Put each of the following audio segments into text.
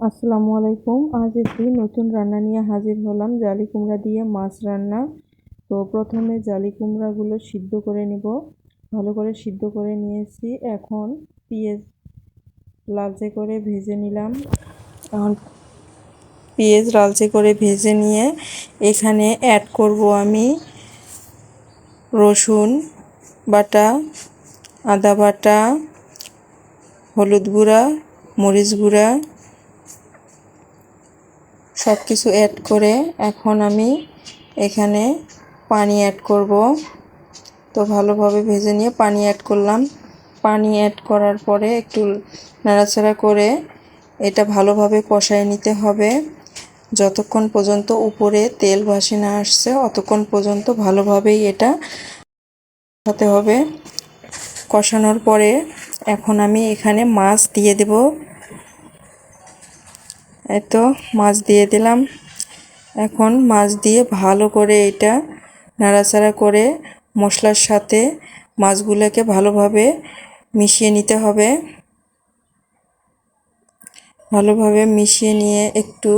আসসালামু আলাইকুম। আজ একটি নতুন রান্না নিয়ে হাজির হলাম, জালি কুমড়া দিয়ে মাছ রান্না। তো প্রথমে জালি কুমড়াগুলো সিদ্ধ করে নিব। ভালো করে সিদ্ধ করে নিয়েছি। এখন পেঁয়াজ লালচে করে ভেজে নিলাম। এখন পেঁয়াজ লালচে করে ভেজে নিয়ে এখানে অ্যাড করব আমি রসুন বাটা, আদা বাটা, হলুদ গুঁড়া, মরিচ গুঁড়া সব কিছু অ্যাড করে এখন আমি এখানে পানি অ্যাড করব। তো ভালোভাবে ভেজে নিয়ে পানি অ্যাড করলাম। পানি অ্যাড করার পরে একটু নাড়াচাড়া করে এটা ভালোভাবে কষায় নিতে হবে। যতক্ষণ পর্যন্ত উপরে তেল ভাসে না আসছে অতক্ষণ পর্যন্ত ভালোভাবেই এটা কষাতে হবে। কষানোর পরে এখন আমি এখানে মাছ দিয়ে দেব। এই তো মাছ দিয়ে দিলাম। এখন মাছ দিয়ে ভালো করে এটা নাড়াচাড়া করে মশলার সাথে মাছগুলোকে ভালোভাবে মিশিয়ে নিতে হবে। ভালোভাবে মিশিয়ে নিয়ে একটু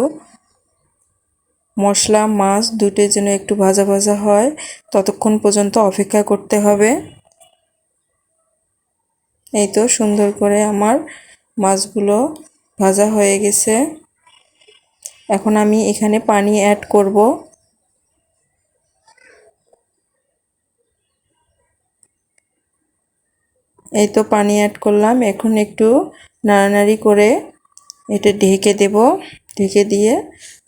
মশলা মাছ দুটোর যেন একটু ভাজা ভাজা হয় ততক্ষণ পর্যন্ত অপেক্ষা করতে হবে। এই তো সুন্দর করে আমার মাছগুলো ভাজা হয়ে গেছে। এখন আমি এখানে পানি অ্যাড করব। এই তো পানি অ্যাড করলাম। এখন একটু নাড়ানাড়ি করে এটা ঢেকে দেব। ঢেকে দিয়ে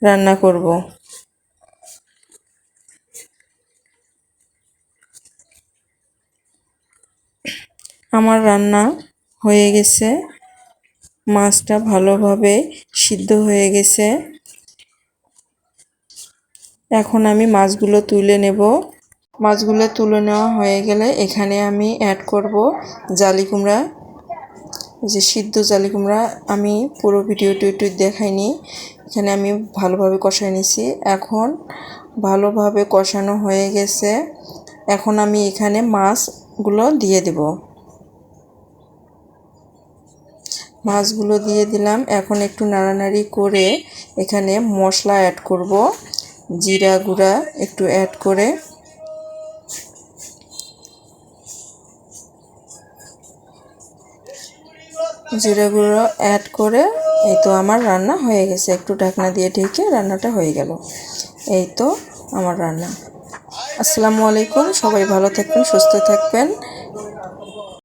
রান্না করব। আমার রান্না হয়ে গেছে। মাছটা ভালোভাবে সিদ্ধ হয়ে গেছে। এখন আমি মাছগুলো তুলে নেব। মাছগুলো তুলে নেওয়া হয়ে গেলে এখানে আমি অ্যাড করব জালি কুমড়া। যে সিদ্ধ জালি কুমড়া আমি পুরো ভিডিওটি একটু দেখাইনি। এখানে আমি ভালোভাবে কষাই নিছি। এখন ভালোভাবে কষানো হয়ে গেছে। এখন আমি এখানে মাছগুলো দিয়ে দেব। মাছগুলো দিয়ে দিলাম। এখন একটু নাড়ানাড়ি করে এখানে মশলা অ্যাড করব। জিরা গুঁড়া একটু অ্যাড করে জিরা গুঁড়ো অ্যাড করে এই তো আমার রান্না হয়ে গেছে। একটু ঢাকনা দিয়ে ঢেকে রান্নাটা হয়ে গেল। এই তো আমার রান্না। আসসালামু আলাইকুম। সবাই ভালো থাকবেন, সুস্থ থাকবেন।